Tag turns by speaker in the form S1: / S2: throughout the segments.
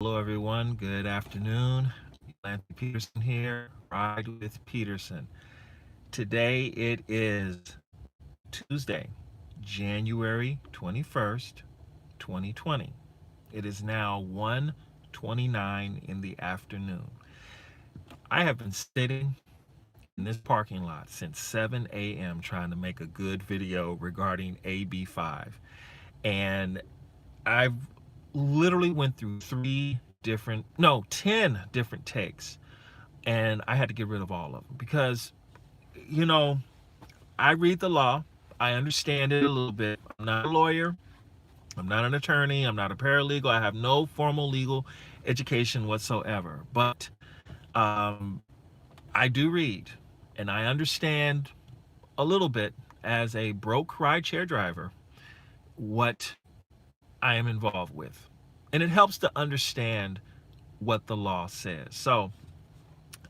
S1: Hello, everyone. Good afternoon. Peterson here, Ride with Peterson. Today it is Tuesday, January 21st, 2020. It is now 1:29 in the afternoon. I have been sitting in this parking lot since 7 a.m. trying to make a good video regarding AB5. And I've literally went through 10 different takes, and I had to get rid of all of them because, you know, I read the law. I understand it a little bit. I'm not a lawyer. I'm not an attorney. I'm not a paralegal. I have no formal legal education whatsoever. But I do read, and I understand a little bit as a broke rideshare driver what I am involved with. And it helps to understand what the law says. So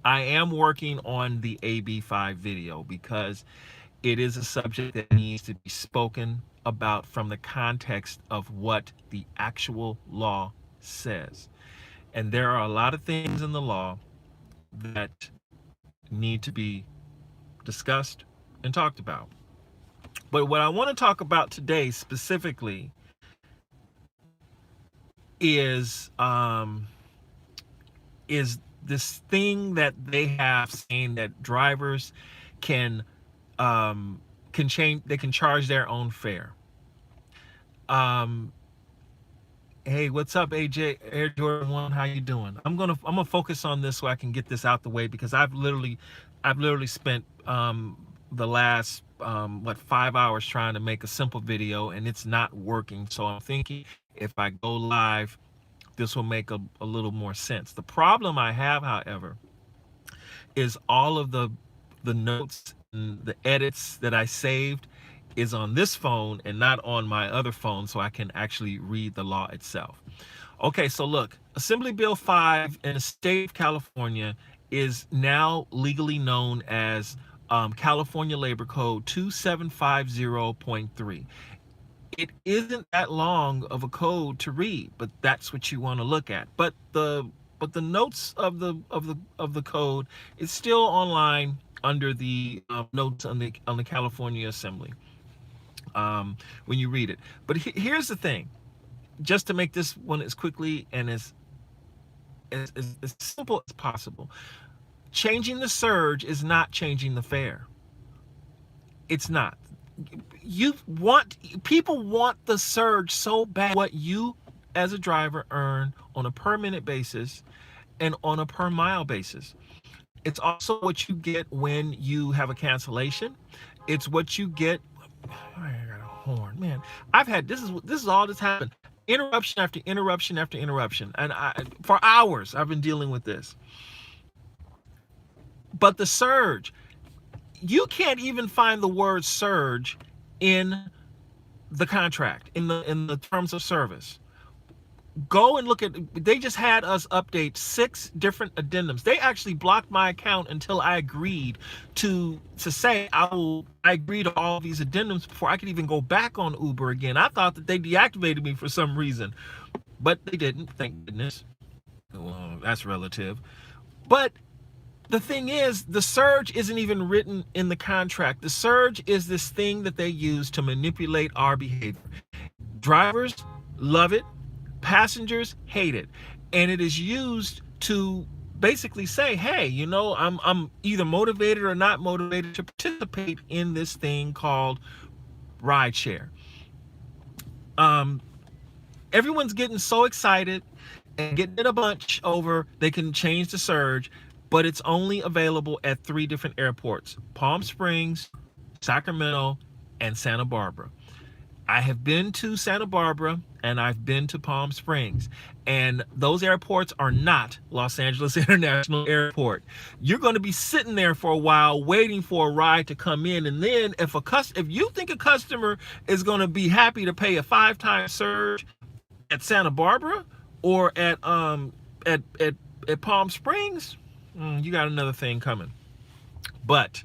S1: I am working on the AB5 video because it is a subject that needs to be spoken about from the context of what the actual law says. And there are a lot of things in the law that need to be discussed and talked about. But what I want to talk about today specifically is this thing that they have saying that drivers can change, they can charge their own fare. Hey, what's up, AJ Air Jordan 1? How you doing? I'm gonna focus on this so I can get this out the way, because I've literally spent the last 5 hours trying to make a simple video, and it's not working. So I'm thinking if I go live, this will make a little more sense. The problem I have, however, is all of the notes and the edits that I saved is on this phone and not on my other phone, so I can actually read the law itself. Okay, so look, Assembly Bill 5 in the state of California is now legally known as California Labor Code 2750.3. It isn't that long of a code to read, but that's what you want to look at. But the notes of the code is still online under the notes on the California Assembly when you read it. But here's the thing, just to make this one as quickly and as simple as possible. Changing the surge is not changing the fare. It's not. People want the surge so bad. What you as a driver earn on a per minute basis and on a per mile basis. It's also what you get when you have a cancellation. It's what you get. I got a horn, man. I've had this is all that's happened. Interruption after interruption after interruption, and for hours I've been dealing with this. But the surge, you can't even find the word surge in the contract, in the terms of service. Go and look at, they just had us update 6 different addendums. They actually blocked my account until I agreed to say I agree to all these addendums before I could even go back on Uber again. I thought that they deactivated me for some reason, but they didn't, thank goodness. Well, that's relative. But the thing is, the surge isn't even written in the contract. The surge is this thing that they use to manipulate our behavior. Drivers love it. Passengers hate it. And it is used to basically say, hey, you know, I'm either motivated or not motivated to participate in this thing called rideshare. Everyone's getting so excited and getting in a bunch over they can change the surge, but it's only available at 3 different airports: Palm Springs, Sacramento, and Santa Barbara. I have been to Santa Barbara and I've been to Palm Springs, and those airports are not Los Angeles International Airport. You're going to be sitting there for a while waiting for a ride to come in, and then if you think a customer is going to be happy to pay a 5-time surge at Santa Barbara or at Palm Springs, you got another thing coming. But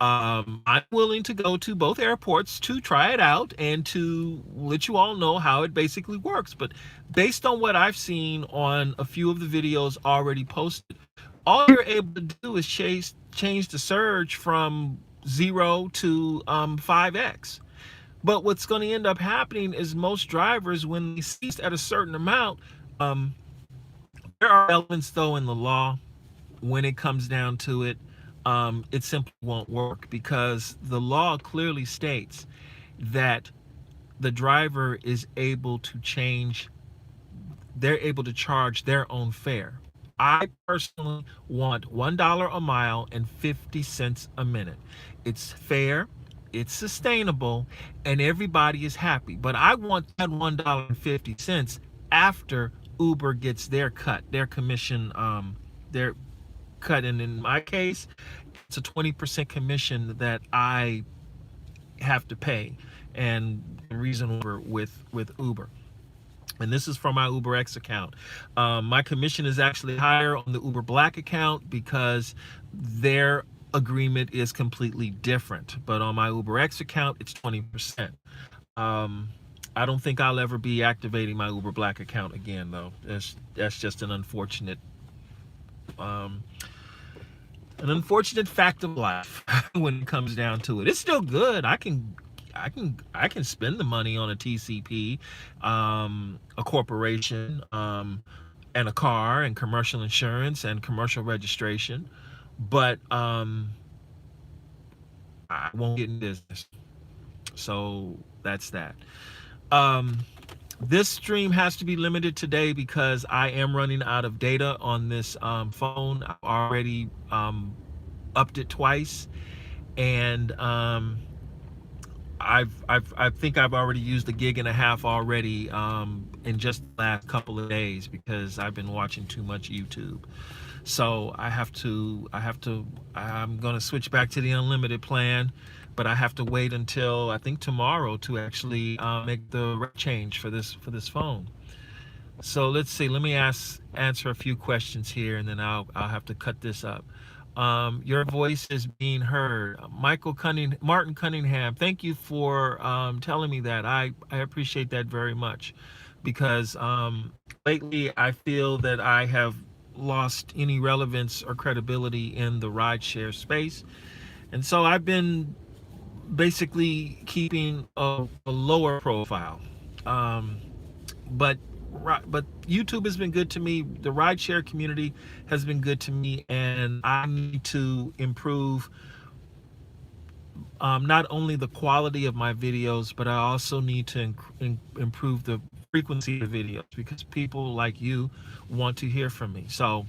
S1: I'm willing to go to both airports to try it out and to let you all know how it basically works. But based on what I've seen on a few of the videos already posted, all you're able to do is change the surge from 0 to 5x. But what's going to end up happening is most drivers, when they cease at a certain amount, um, there are elements though in the law when it comes down to it, it simply won't work because the law clearly states that the driver is able to change, they're able to charge their own fare. I personally want $1 a mile and 50 cents a minute. It's fair, it's sustainable, and everybody is happy. But I want that $1.50 after Uber gets their cut, their commission, their cut. And in my case, it's a 20% commission that I have to pay, and reason with Uber. And this is from my UberX account. My commission is actually higher on the Uber Black account because their agreement is completely different. But on my UberX account, it's 20%. I don't think I'll ever be activating my Uber Black account again, though. That's just um, an unfortunate fact of life when it comes down to it. It's still good. I can spend the money on a TCP, a corporation, and a car and commercial insurance and commercial registration, but I won't get in business. So that's that. Um, this stream has to be limited today because I am running out of data on this phone. I've already upped it twice, and I think I've already used a gig and a half already in just the last couple of days because I've been watching too much YouTube. So I'm gonna switch back to the unlimited plan, but I have to wait until I think tomorrow to actually make the rate change for this phone. So let's see. Let me answer a few questions here, and then I'll have to cut this up. Your voice is being heard. Martin Cunningham, thank you for telling me that. I appreciate that very much because lately I feel that I have lost any relevance or credibility in the rideshare space. And so I've been basically keeping a lower profile. Um, but but YouTube has been good to me. The rideshare community has been good to me, and I need to improve not only the quality of my videos, but I also need to improve the frequency of videos because people like you want to hear from me. So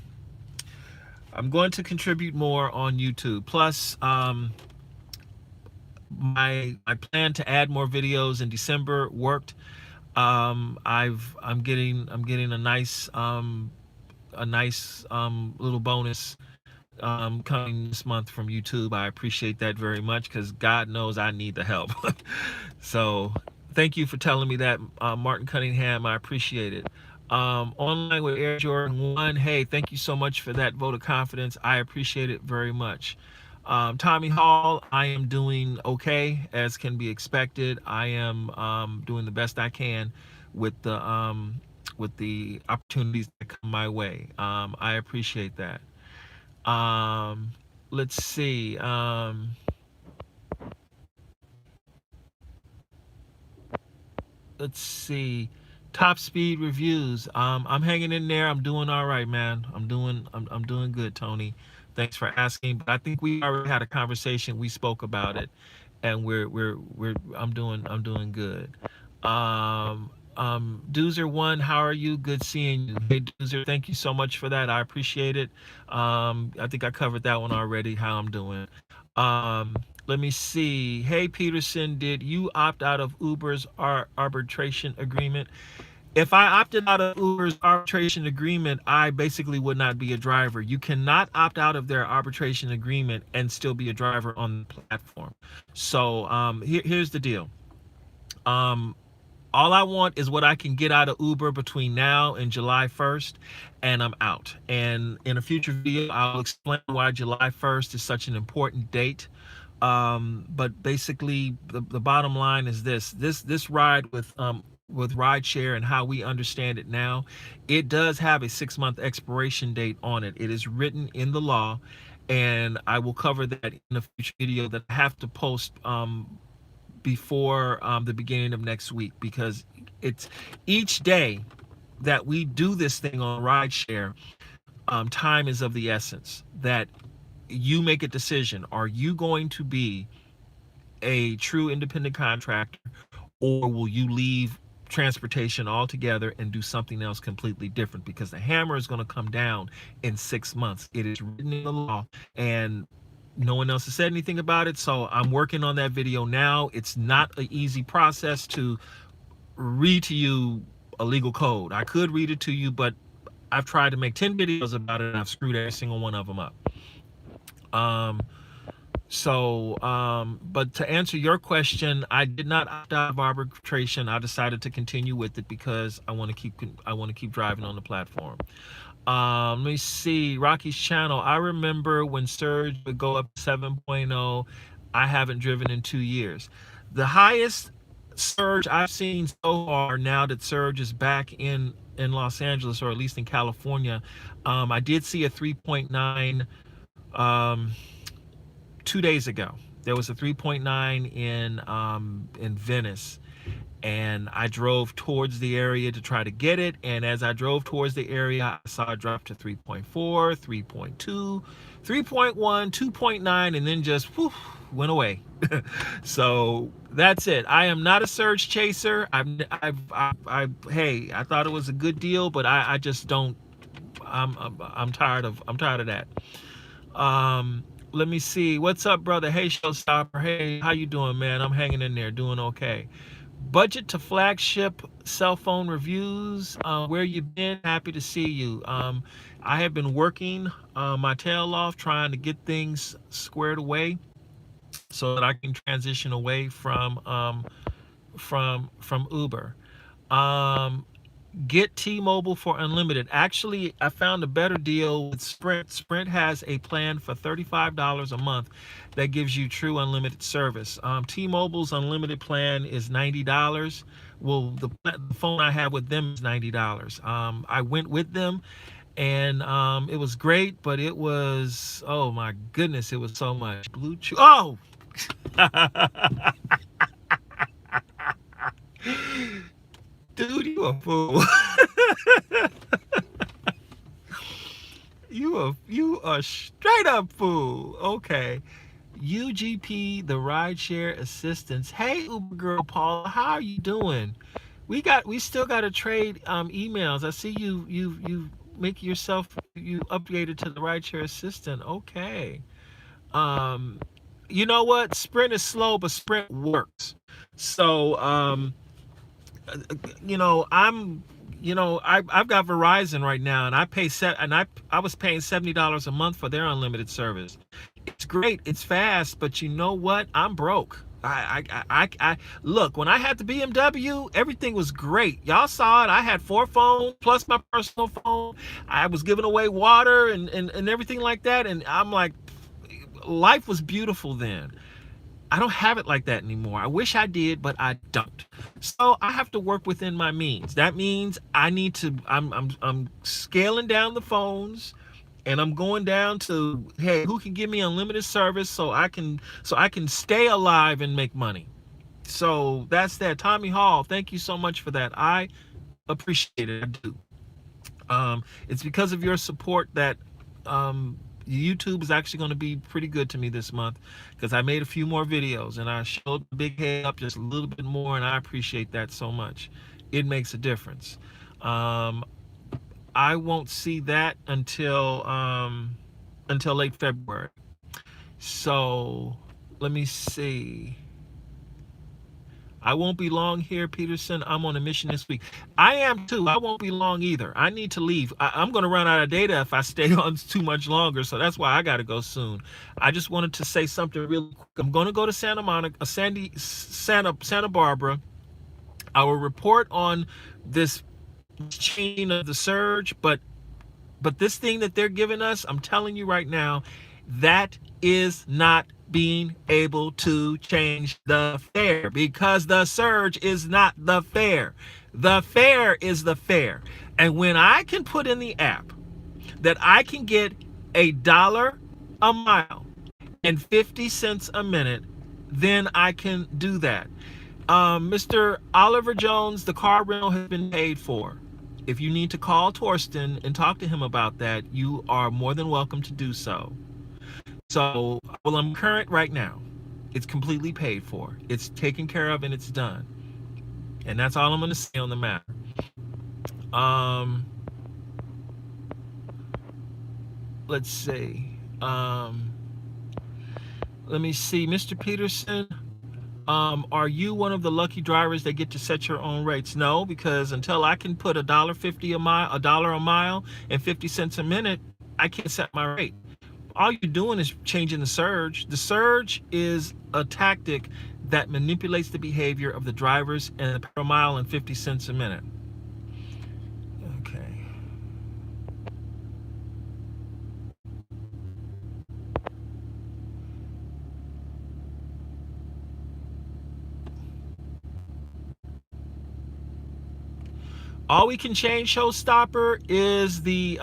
S1: I'm going to contribute more on YouTube. Plus, my plan to add more videos in December worked. I'm getting a nice little bonus coming this month from YouTube. I appreciate that very much because God knows I need the help. So thank you for telling me that, Martin Cunningham. I appreciate it. Online with Air Jordan 1. Hey, thank you so much for that vote of confidence. I appreciate it very much. Tommy Hall, I am doing okay, as can be expected. I am doing the best I can with the opportunities that come my way. I appreciate that. Let's see. Let's see. Top speed reviews. I'm hanging in there. I'm doing all right, man. I'm doing good, Tony. Thanks for asking. But I think we already had a conversation. We spoke about it, and I'm doing good. Doozer1, how are you? Good seeing you. Hey Doozer, thank you so much for that. I appreciate it. I think I covered that one already, how I'm doing. Let me see. Hey Peterson, did you opt out of Uber's arbitration agreement? If I opted out of Uber's arbitration agreement, I basically would not be a driver. You cannot opt out of their arbitration agreement and still be a driver on the platform. So here's the deal. All I want is what I can get out of Uber between now and July 1st, and I'm out. And in a future video, I'll explain why July 1st is such an important date But basically, the bottom line is this ride with rideshare and how we understand it now, it does have a 6-month expiration date on it. It is written in the law, and I will cover that in a future video that I have to post before the beginning of next week, because it's each day that we do this thing on rideshare, time is of the essence. That you make a decision. Are you going to be a true independent contractor, or will you leave transportation altogether and do something else completely different? Because the hammer is going to come down in 6 months. It is written in the law, and no one else has said anything about it. So I'm working on that video now. It's not an easy process to read to you a legal code. I could read it to you, but I've tried to make 10 videos about it, and I've screwed every single one of them up. But to answer your question, I did not opt out of arbitration. I decided to continue with it because I want to keep driving on the platform. Let me see, Rocky's channel. I remember when Surge would go up 7.0. I haven't driven in 2 years. The highest surge I've seen so far, now that Surge is back in Los Angeles, or at least in California, I did see a 3.9 2 days ago. There was a 3.9 in Venice, and I drove towards the area to try to get it. And as I drove towards the area, I saw it drop to 3.4, 3.2, 3.1, 2.9, and then just whew, went away. So that's it. I am not a surge chaser. Hey, I thought it was a good deal, but I just don't. I'm tired of that. Let me see. What's up, brother? Hey, Showstopper. Hey, how you doing, man? I'm hanging in there, doing okay. Budget to flagship cell phone reviews. Where you been? Happy to see you. I have been working my tail off trying to get things squared away so that I can transition away from Uber. Get T-Mobile for unlimited. Actually, I found a better deal with Sprint. Sprint has a plan for $35 a month that gives you true unlimited service. T-Mobile's unlimited plan is $90. Well, the phone I have with them is $90. I went with them, and it was great, but it was, oh my goodness, it was so much. Bluetooth. Oh! Dude, you a fool. You a straight up fool. Okay. UGP, the rideshare assistance. Hey, Uber girl Paula, how are you doing? We still got to trade emails. I see you make yourself, you upgraded to the rideshare assistant. Okay. You know what? Sprint is slow, but Sprint works. So I've got Verizon right now, and I was paying $70 a month for their unlimited service. It's great, it's fast, but you know what? I'm broke. I look, when I had the BMW, everything was great. Y'all saw it. I had 4 phones plus my personal phone. I was giving away water and everything like that, and I'm like, life was beautiful then. I don't have it like that anymore. I wish I did, but I don't. So I have to work within my means. That means I need to. I'm scaling down the phones, and I'm going down to, hey, who can give me unlimited service so I can stay alive and make money. So that's that. Tommy Hall, thank you so much for that. I appreciate it. I do. It's because of your support that YouTube is actually going to be pretty good to me this month, because I made a few more videos and I showed the big head up just a little bit more, and I appreciate that so much. It makes a difference. I won't see that until late February. So let me see. I won't be long here, Peterson. I'm on a mission this week. I am too. I won't be long either. I need to leave. I'm going to run out of data if I stay on too much longer. So that's why I got to go soon. I just wanted to say something real quick. I'm going to go to Santa Barbara. I will report on this chain of the surge, but this thing that they're giving us, I'm telling you right now, that is not being able to change the fare, because the surge is not the fare. The fare is the fare. And when I can put in the app that I can get $1 a mile and 50 cents a minute, then I can do that. Mr. Oliver Jones, the car rental has been paid for. If you need to call Torsten and talk to him about that, you are more than welcome to do so. So, well, I'm current right now. It's completely paid for. It's taken care of and it's done. And that's all I'm going to say on the matter. Let's see. Let me see. Mr. Peterson, are you one of the lucky drivers that get to set your own rates? No, because until I can put $1.50 a mile, $1 a mile, and 50 cents a minute, I can't set my rate. All you're doing is changing the surge. The surge is a tactic that manipulates the behavior of the drivers and the per mile and 50 cents a minute. Okay. All we can change, showstopper, is the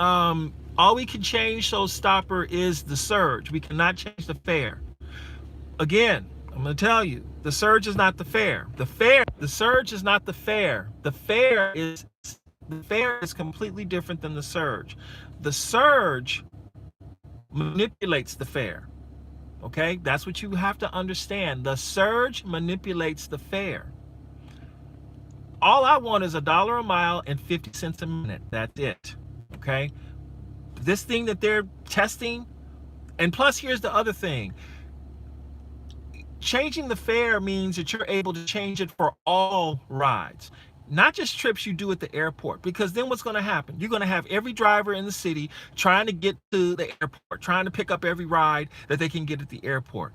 S1: surge. We cannot change the fare. Again, I'm going to tell you, the surge is not the fare. The surge is not the fare. The fare is completely different than the surge. The surge manipulates the fare. Okay? That's what you have to understand. The surge manipulates the fare. All I want is $1 a mile and 50 cents a minute. That's it. Okay? This thing that they're testing, and plus here's the other thing. Changing the fare means that you're able to change it for all rides, not just trips you do at the airport, because then what's going to happen? You're going to have every driver in the city trying to get to the airport, trying to pick up every ride that they can get at the airport.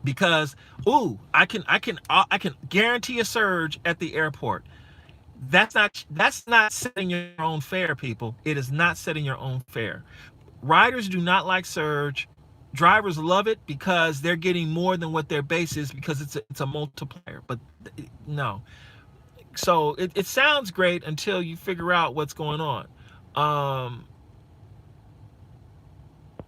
S1: Because, ooh, I can guarantee a surge at the airport. That's not setting your own fare, people. It is not setting your own fare. Riders do not like surge. Drivers love it because they're getting more than what their base is, because it's a multiplier. But no. So it sounds great until you figure out what's going on.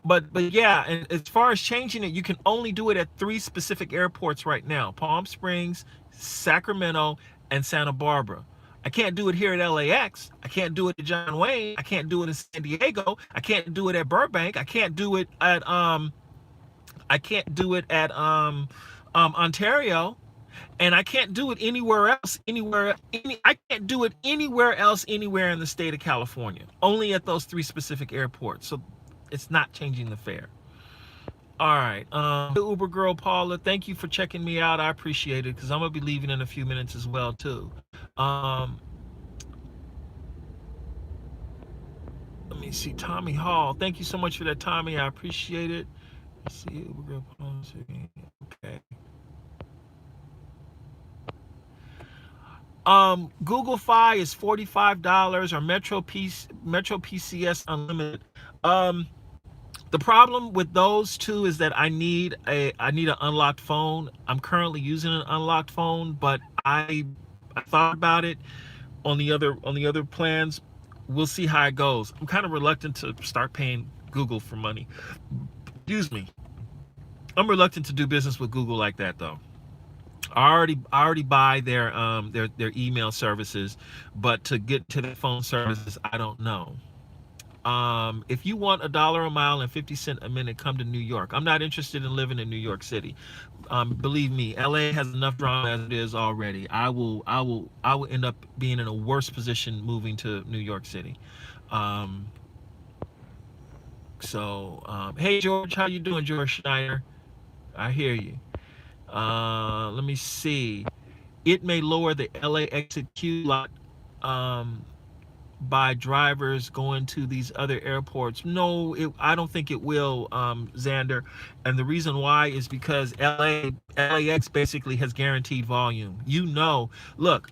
S1: But yeah, and as far as changing it, you can only do it at 3 specific airports right now: Palm Springs, Sacramento, and Santa Barbara. I can't do it here at LAX. I can't do it at John Wayne. I can't do it in San Diego. I can't do it at Burbank. I can't do it at Ontario, and I can't do it anywhere else. I can't do it anywhere else, anywhere in the state of California. Only at those 3 specific airports. So it's not changing the fare. All right. Uber girl Paula, thank you for checking me out. I appreciate it, because I'm gonna be leaving in a few minutes as well too. Let me see. Tommy Hall, thank you so much for that, Tommy. I appreciate it. Let's see. Uber girl Paula. Okay. Google Fi is $45, or Metro PCS Unlimited. The problem with those two is that I need an unlocked phone. I'm currently using an unlocked phone, but I thought about it on the other plans. We'll see how it goes. I'm kind of reluctant to start paying Google for money. Excuse me. I'm reluctant to do business with Google like that, though. I already buy their email services, but to get to the phone services, I don't know. If you want $1 a mile and 50 cents a minute, come to New York. I'm not interested in living in New York City. Believe me, LA has enough drama as it is already. I will end up being in a worse position moving to New York City. Hey George, how you doing, George Schneider? I hear you. Let me see. It may lower the LA exit queue lot by drivers going to these other airports. No, I don't think it will, Xander. And the reason why is because LAX basically has guaranteed volume. Look,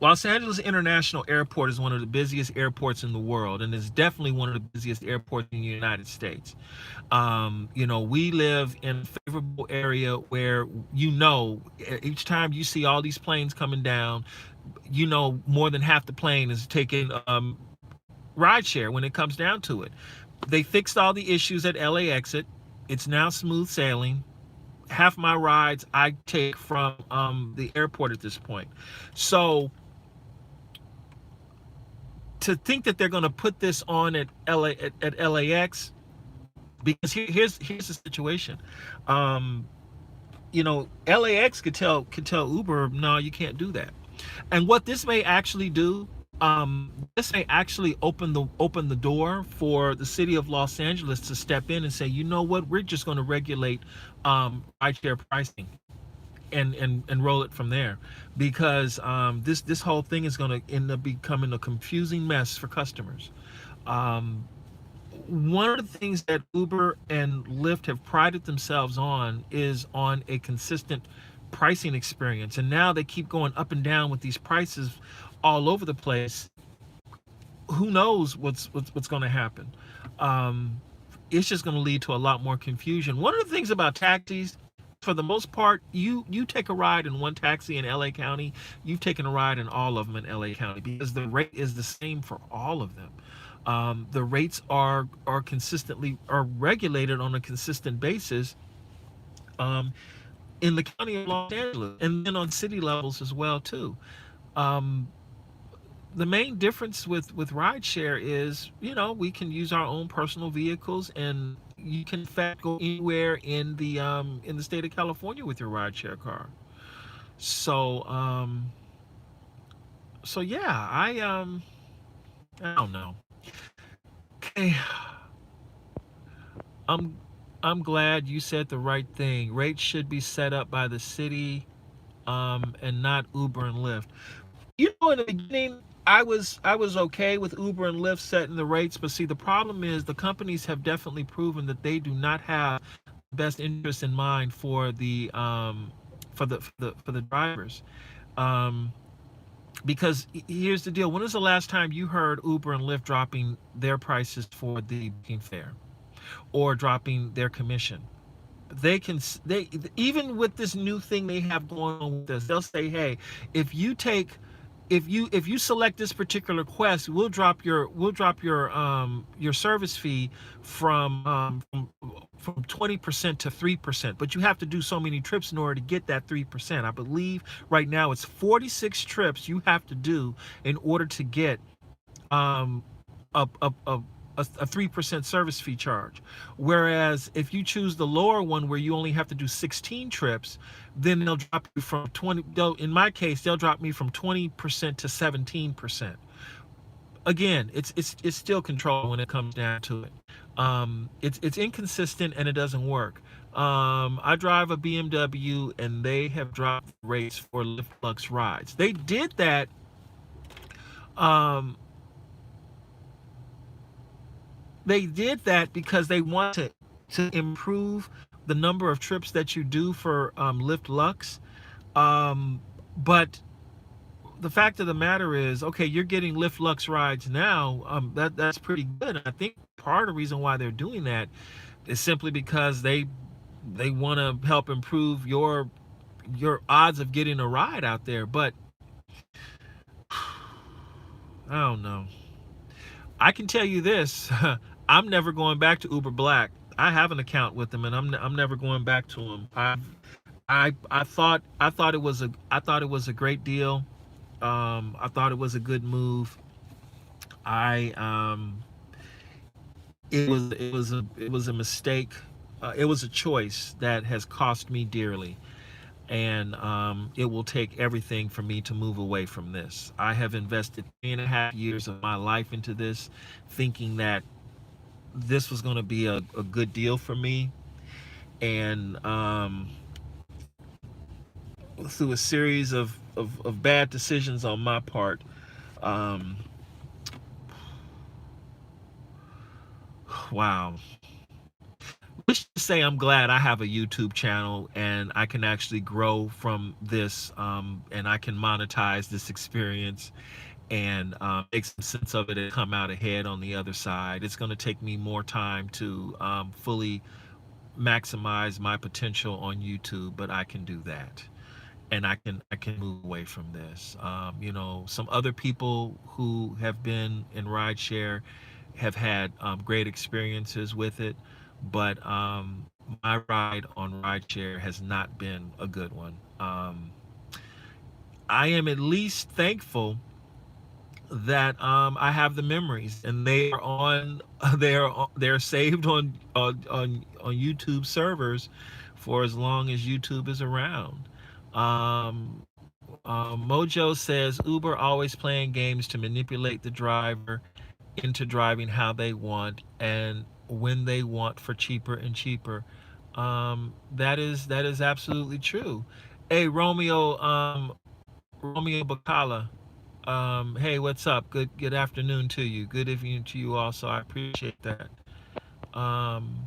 S1: Los Angeles International Airport is one of the busiest airports in the world, and it's definitely one of the busiest airports in the United States. We live in a favorable area where, each time you see all these planes coming down, more than half the plane is taking rideshare when it comes down to it. They fixed all the issues at LA exit. It's now smooth sailing. Half my rides I take from the airport at this point. So to think that they're going to put this on at LAX, because here's the situation. LAX could tell Uber, no, you can't do that. And what this may actually do, this may actually open the door for the city of Los Angeles to step in and say, you know what, we're just going to regulate rideshare pricing and roll it from there, because this whole thing is going to end up becoming a confusing mess for customers. One of the things that Uber and Lyft have prided themselves on is on a consistent pricing experience, and now they keep going up and down with these prices all over the place. Who knows what's going to happen? It's just going to lead to a lot more confusion. One of the things about taxis, for the most part, you take a ride in one taxi in LA County, you've taken a ride in all of them in LA County, because the rate is the same for all of them. The rates are regulated on a consistent basis in the county of Los Angeles, and then on city levels as well too. The main difference with rideshare is, we can use our own personal vehicles, and you can in fact go anywhere in the state of California with your rideshare car. So yeah, I don't know. Okay, I'm glad you said the right thing. Rates should be set up by the city, and not Uber and Lyft. In the beginning, I was okay with Uber and Lyft setting the rates, but see, the problem is the companies have definitely proven that they do not have the best interest in mind for the drivers. Um, because here's the deal: when was the last time you heard Uber and Lyft dropping their prices for the booking fare, or dropping their commission? They even with this new thing they have going on with this, they'll say, hey, if you take if you select this particular quest, we'll drop your service fee from 20% to 3%, but you have to do so many trips in order to get that 3%. I believe right now it's 46 trips you have to do in order to get um a 3% service fee charge. Whereas if you choose the lower one, where you only have to do 16 trips, then they'll drop you from 20. In my case, they'll drop me from 20% to 17%. Again, it's still control when it comes down to it. It's inconsistent, and it doesn't work. I drive a BMW, and they have dropped rates for Lyft Lux rides. They did that. Um, they did that because they want to improve the number of trips that you do for Lyft Lux. But the fact of the matter is, okay, you're getting Lyft Lux rides now. That's pretty good. I think part of the reason why they're doing that is simply because they want to help improve your odds of getting a ride out there. But I don't know. I can tell you this: I'm never going back to Uber Black. I have an account with them, and I'm never going back to them. I thought it was a great deal. I thought it was a good move. I it was a mistake. It was a choice that has cost me dearly, and it will take everything for me to move away from this. I have invested 3.5 years of my life into this, thinking that this was going to be a good deal for me, and through a series of bad decisions on my part, um, wow. let's just say I'm glad I have a YouTube channel and I can actually grow from this, and I can monetize this experience and make some sense of it and come out ahead on the other side. It's going to take me more time to fully maximize my potential on YouTube, but I can do that. And I can move away from this. Some other people who have been in rideshare have had great experiences with it, but my ride on rideshare has not been a good one. I am at least thankful that I have the memories, and they are on they're saved on YouTube servers for as long as YouTube is around. Um, Mojo says Uber always playing games to manipulate the driver into driving how they want and when they want for cheaper and cheaper. That is absolutely true. Hey, Romeo Bacala. Hey, what's up? Good afternoon to you. Good evening to you also. I appreciate that. Um,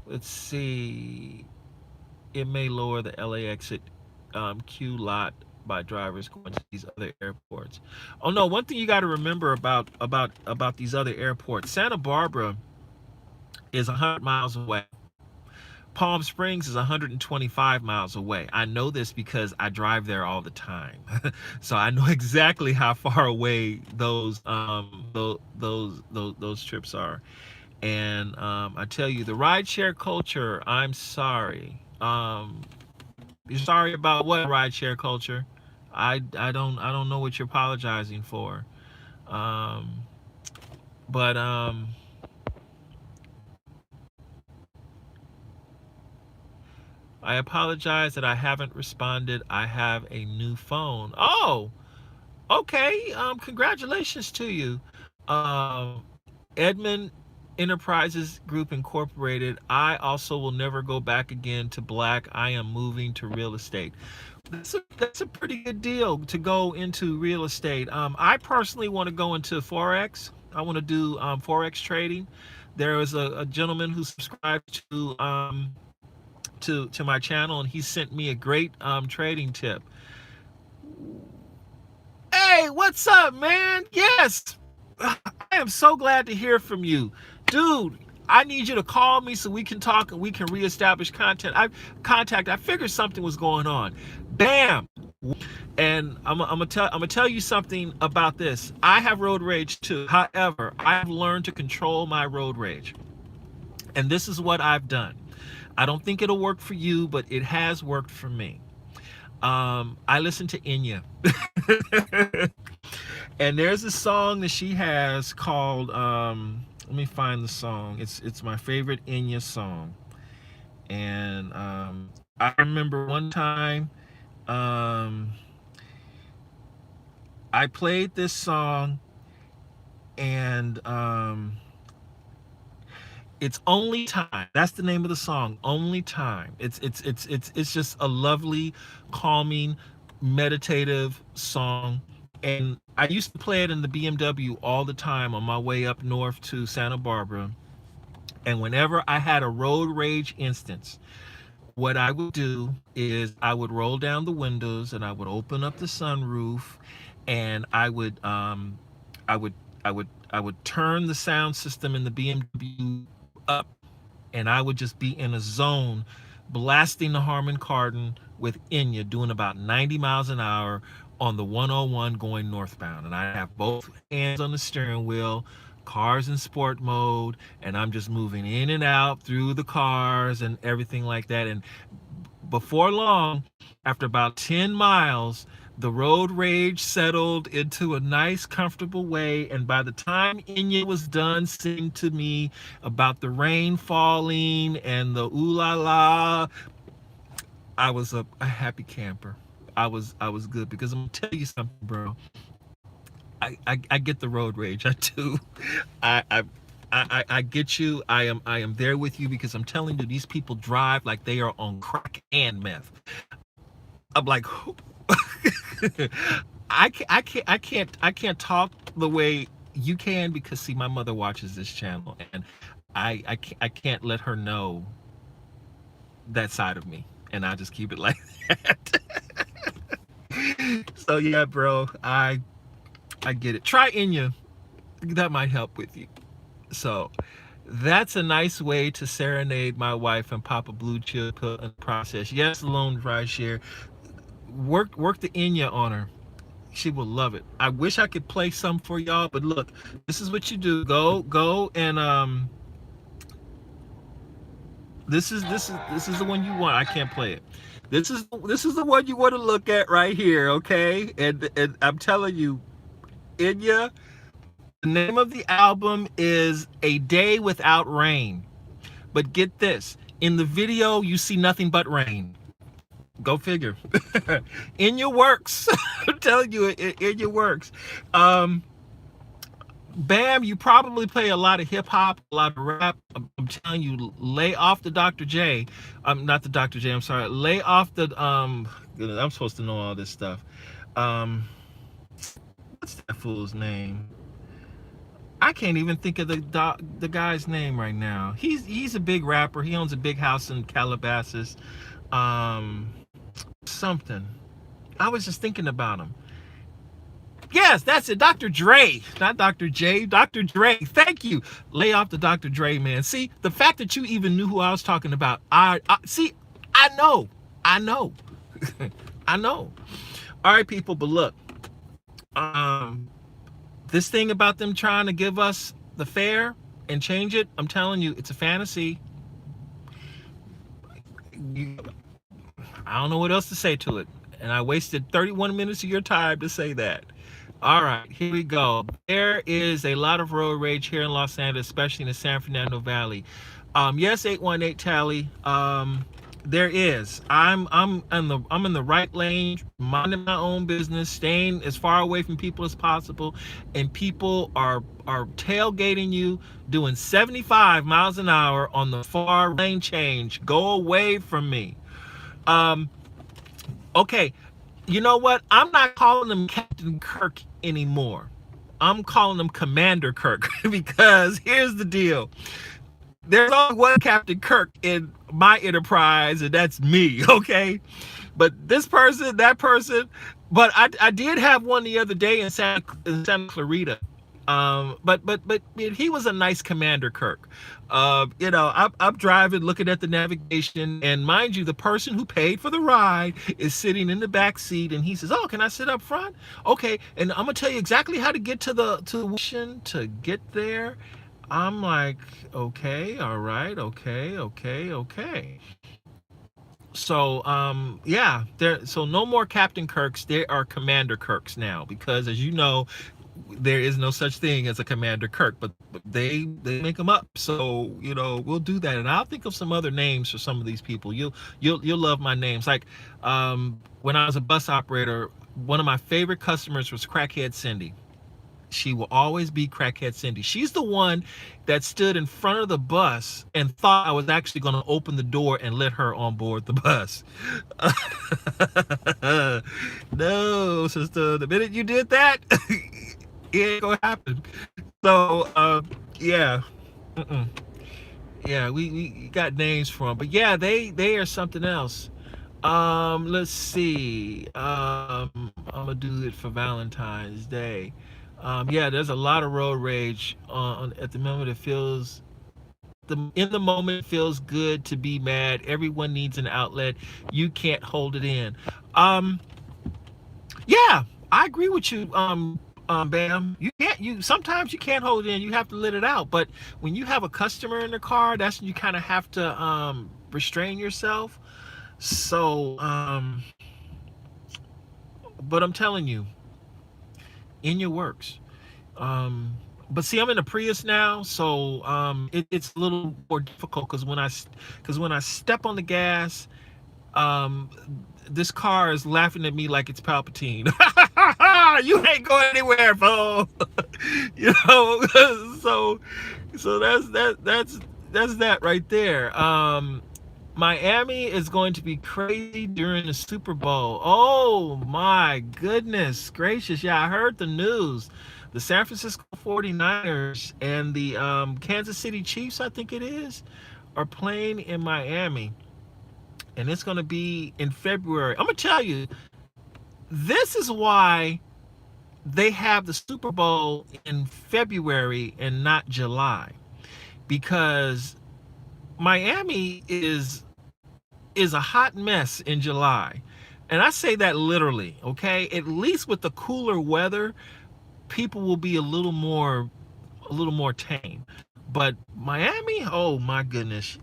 S1: let's see. It may lower the LA exit queue lot by drivers going to these other airports. Oh no, one thing you got to remember about these other airports. Santa Barbara is 100 miles away. Palm Springs is 125 miles away. I know this because I drive there all the time, so I know exactly how far away those trips are. And I tell you, the rideshare culture. I'm sorry. You're sorry about what rideshare culture? I don't know what you're apologizing for. Um, but I apologize that I haven't responded. I have a new phone. Oh, okay. Congratulations to you. Um, Edmund Enterprises Group Incorporated. I also will never go back again to black. I am moving to real estate. That's a pretty good deal to go into real estate. I personally want to go into Forex. I want to do Forex trading. There is a gentleman who subscribed to my channel, and he sent me a great trading tip. Hey, what's up, man? Yes, I am so glad to hear from you, dude. I need you to call me so we can talk and we can reestablish contact. I figured something was going on. Bam. And I'm gonna tell you something about this. I have road rage too. However, I've learned to control my road rage, and this is what I've done. I don't think it'll work for you, but it has worked for me. I listen to Enya. And there's a song that she has called let me find the song. It's my favorite Enya song. And I remember one time I played this song, and it's Only Time. That's the name of the song, Only Time. It's just a lovely, calming, meditative song. And I used to play it in the BMW all the time on my way up north to Santa Barbara. And whenever I had a road rage instance, what I would do is I would roll down the windows and I would open up the sunroof, and I would I would turn the sound system in the BMW up, and I would just be in a zone blasting the Harman Kardon with Enya doing about 90 miles an hour on the 101 going northbound. And I have both hands on the steering wheel, cars in sport mode, and I'm just moving in and out through the cars and everything like that. And before long, after about 10 miles, the road rage settled into a nice, comfortable way. And by the time Enya was done singing to me about the rain falling and the ooh la la, I was a happy camper. I was good, because I'm gonna tell you something, bro. I get the road rage. I do. I I, I get you. I am there with you, because I'm telling you, these people drive like they are on crack and meth. I'm like, I can't talk the way you can, because see, my mother watches this channel, and I can't let her know that side of me, and I just keep it like that. So yeah, bro, I get it. Try Inya. That might help with you. So that's a nice way to serenade my wife and pop a blue chill pill in the process. Yes, alone ride share. Work the Inya on her. She will love it. I wish I could play some for y'all, but look, this is what you do. Go and this is the one you want. I can't play it. This is the one you want to look at right here, okay? And I'm telling you, Inya, the name of the album is A Day Without Rain. But get this, in the video you see nothing but rain. Go figure. Inya works. I'm telling you, Inya works. Bam, you probably play a lot of hip hop, a lot of rap. I'm telling you, lay off the Dr. J. Not the Dr. J. I'm sorry. Lay off the I'm supposed to know all this stuff. Um, what's that fool's name? I can't even think of the guy's name right now. He's a big rapper. He owns a big house in Calabasas. Something. I was just thinking about him. Yes, that's it. Dr. Dre, not Dr. J. Dr. Dre. Thank you. Lay off the Dr. Dre, man. See, the fact that you even knew who I was talking about, I see. I know. I know. I know. All right, people. But look, this thing about them trying to give us the fare and change it, I'm telling you, it's a fantasy. I don't know what else to say to it. And I wasted 31 minutes of your time to say that. All right, here we go. There is a lot of road rage here in Los Angeles, especially in the San Fernando Valley. Yes, 818 Tally. There is. I'm in the right lane, minding my own business, staying as far away from people as possible, and people are tailgating you, doing 75 miles an hour on the far lane change. Go away from me. Okay, you know what? I'm not calling him Captain Kirk anymore. I'm calling him Commander Kirk because here's the deal. There's only one Captain Kirk in my enterprise, and that's me, okay? But this person, that person, but I did have one the other day in Santa Clarita. But he was a nice Commander Kirk. I'm driving, looking at the navigation, and mind you, the person who paid for the ride is sitting in the back seat, and he says, "Oh, can I sit up front?" Okay, and I'm gonna tell you exactly how to get to the mission to get there. I'm like, okay, all right, okay. So yeah, so no more Captain Kirks. There are Commander Kirks now, because as you know, there is no such thing as a Commander Kirk, but they make them up. So we'll do that, and I'll think of some other names for some of these people. You'll love my names. Like when I was a bus operator, one of my favorite customers was Crackhead Cindy. She will always be Crackhead Cindy. She's the one that stood in front of the bus and thought I was actually going to open the door and let her on board the bus. No, sister, the minute you did that, it ain't gonna happen. So yeah. Yeah, we got names for them, but yeah, they are something else. Let's see. I'm gonna do it for Valentine's Day. Yeah, there's a lot of road rage at the moment. It feels in the moment it feels good to be mad. Everyone needs an outlet. You can't hold it in. Yeah, I agree with you. Bam. You sometimes you can't hold it in. You have to let it out. But when you have a customer in the car, that's when you kind of have to restrain yourself. So, but I'm telling you, Inya works. But see, I'm in a Prius now, so it's a little more difficult because when I step on the gas, this car is laughing at me like it's Palpatine. You ain't going anywhere, fool. So that's that right there. Miami is going to be crazy during the Super Bowl. Oh my goodness gracious. Yeah, I heard the news. The San Francisco 49ers and the Kansas City Chiefs, I think it is, are playing in Miami, and it's going to be in February. I'm going to tell you, this is why they have the Super Bowl in February and not July, because Miami is a hot mess in July. And I say that literally, okay? At least with the cooler weather, people will be a little more tame. But Miami, oh my goodness,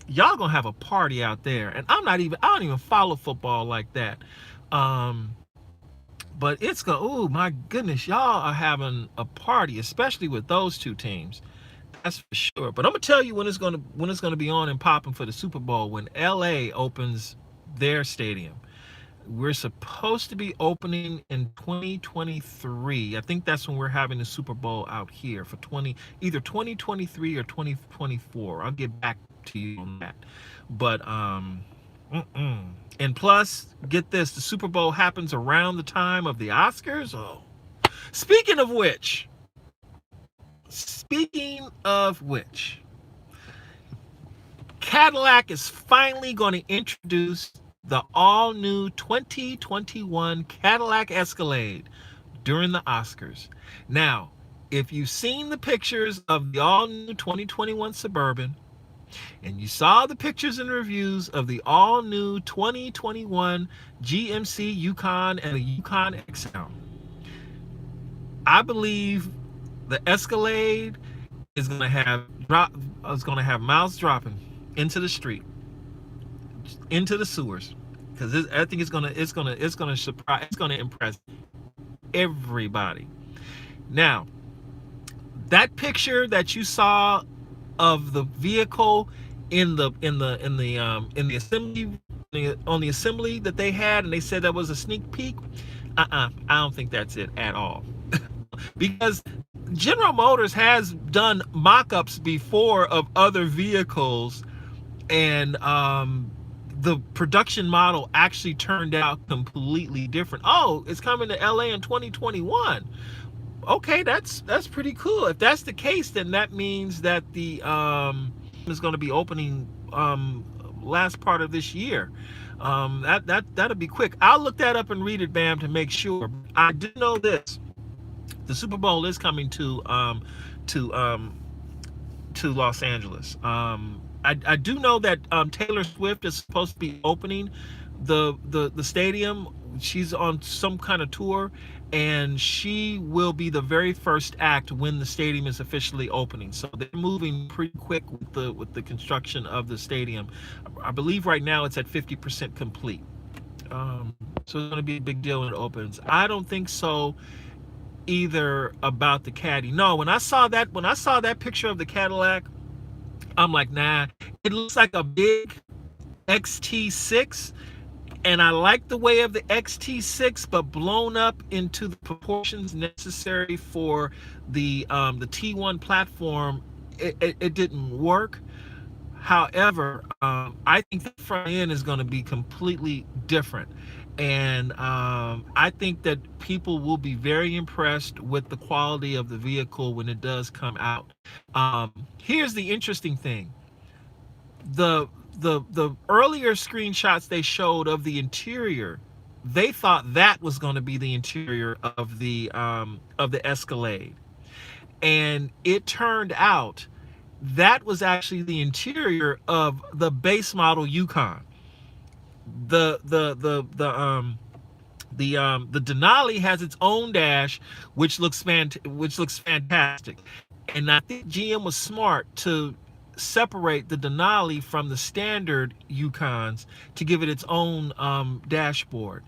S1: y'all gonna have a party out there. And I don't even follow football like that. Um, but it's gonna, oh my goodness, y'all are having a party, especially with those two teams. That's for sure. But I'm gonna tell you when it's gonna be on and popping for the Super Bowl, when LA opens their stadium. We're supposed to be opening in 2023. I think that's when we're having the Super Bowl out here for either 2023 or 2024. I'll get back to you on that. But and plus, get this, the Super Bowl happens around the time of the Oscars. Oh, speaking of which, Cadillac is finally going to introduce the all-new 2021 Cadillac Escalade during the Oscars. Now, if you've seen the pictures of the all-new 2021 Suburban, and you saw the pictures and reviews of the all-new 2021 GMC Yukon and the Yukon XL, I believe the Escalade is going to have miles dropping into the street, into the sewers, because I think it's gonna surprise, it's gonna impress everybody. Now, that picture that you saw of the vehicle in the assembly, on the assembly that they had, and they said that was a sneak peek. I don't think that's it at all. Because General Motors has done mock-ups before of other vehicles, and the production model actually turned out completely different. Oh, it's coming to LA in 2021. Okay, that's pretty cool. If that's the case, then that means that the is going to be opening last part of this year. That'll be quick. I'll look that up and read it, Bam, to make sure. I do know this: the Super Bowl is coming to Los Angeles. I do know that Taylor Swift is supposed to be opening the stadium. She's on some kind of tour, and she will be the very first act when the stadium is officially opening. So they're moving pretty quick with the construction of the stadium. I believe right now it's at 50% complete. So it's going to be a big deal when it opens. I don't think so either about the Caddy. No, when I saw that picture of the Cadillac, I'm like, nah, it looks like a big XT6, and I like the way of the XT6, but blown up into the proportions necessary for the T1 platform, it didn't work. However, I think the front end is going to be completely different, and I think that people will be very impressed with the quality of the vehicle when it does come out. Here's the interesting thing: the earlier screenshots they showed of the interior, they thought that was going to be the interior of the Escalade, and it turned out that was actually the interior of the base model Yukon. The Denali has its own dash, which looks fantastic, and I think GM was smart to separate the Denali from the standard Yukons to give it its own dashboard.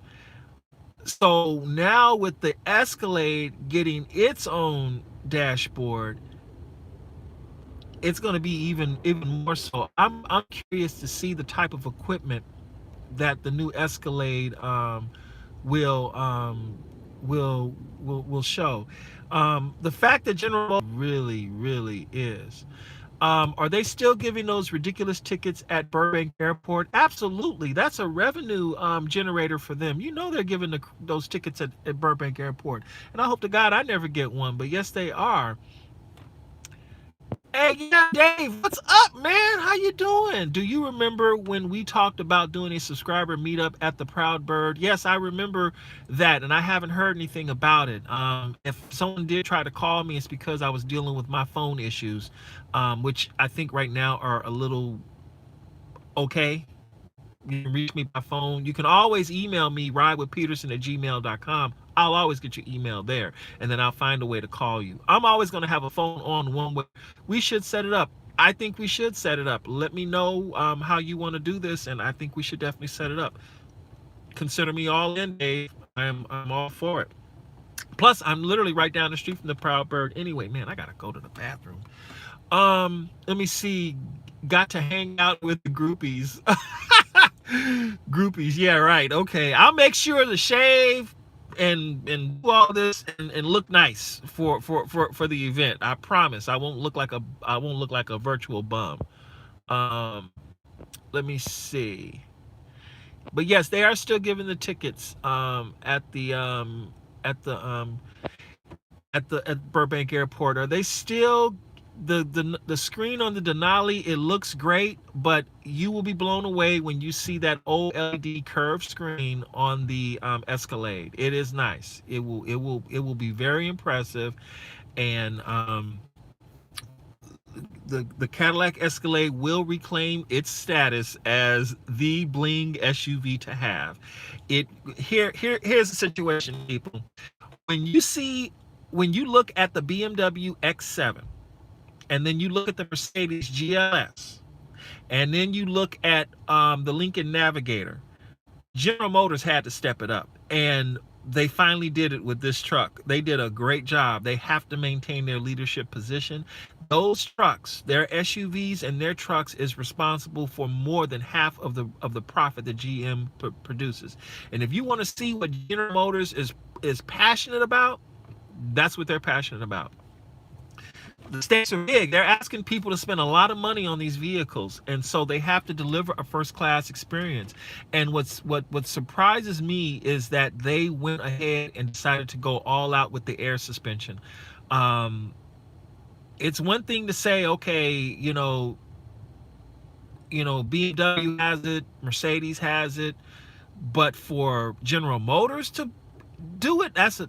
S1: So now with the Escalade getting its own dashboard, it's going to be even more so. I'm curious to see the type of equipment that the new Escalade will show. The fact that General really is Are they still giving those ridiculous tickets at Burbank Airport? Absolutely. That's a revenue generator for them. You know they're giving those tickets at Burbank Airport. And I hope to God I never get one, but yes, they are. Hey, yeah, Dave, what's up, man? How you doing? Do you remember when we talked about doing a subscriber meetup at the Proud Bird? Yes, I remember that, and I haven't heard anything about it. If someone did try to call me, it's because I was dealing with my phone issues, which I think right now are a little okay. You can reach me by phone. You can always email me, ridewithpeterson@gmail.com. I'll always get your email there, and then I'll find a way to call you. I'm always going to have a phone on one way. We should set it up. I think we should set it up. Let me know how you want to do this, and I think we should definitely set it up. Consider me all in, Dave. I'm all for it. Plus, I'm literally right down the street from the Proud Bird. Anyway, man, I gotta go to the bathroom. Let me see. Got to hang out with the groupies. Groupies, yeah, right. Okay, I'll make sure to shave and do all this and look nice for the event. I promise. I won't look like a virtual bum. Um, Let me see. But yes, they are still giving the tickets at the at Burbank Airport. Are they still the screen on the Denali? It looks great, but you will be blown away when you see that old LED curved screen on the Escalade. It is nice. It will be very impressive, and the Cadillac Escalade will reclaim its status as the bling SUV to have. It here's the situation, people. When you see when you look at the BMW X7, and then you look at the Mercedes GLS, and then you look at the Lincoln Navigator, General Motors had to step it up, and they finally did it with this truck. They did a great job. They have to maintain their leadership position. Those trucks, their SUVs and their trucks, is responsible for more than half of the profit that GM produces. And if you want to see what General Motors is passionate about, that's what they're passionate about. The stakes are big. They're asking people to spend a lot of money on these vehicles, and so they have to deliver a first-class experience. And what surprises me is that they went ahead and decided to go all out with the air suspension. Um, it's one thing to say, okay, BMW has it, Mercedes has it, but for General Motors to do it, that's a